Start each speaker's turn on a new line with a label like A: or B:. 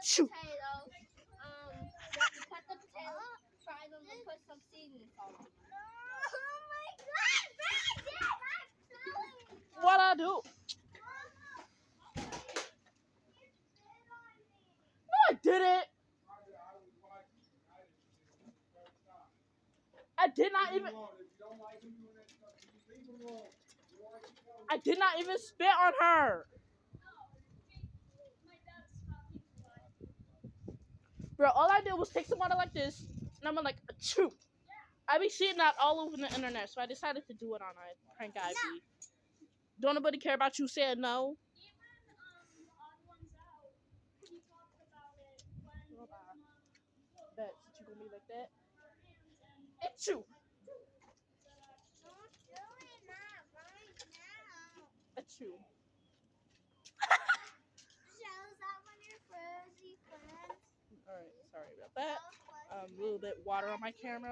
A: Shoot.
B: potatoes. Cut the potatoes, fry them, and put some seasoning salt on them. Oh my God!
A: What I do? No, I didn't. I did not even. I did not even spit on her. Bro, all I did was take some water like this, and I'm like, achoo. I be seeing that all over the internet, so I decided to do it on a prank IV. Don't nobody care about you saying no? Bet, since you gonna be like that. Achoo. Achoo. Alright, sorry about that. A little bit water on my camera.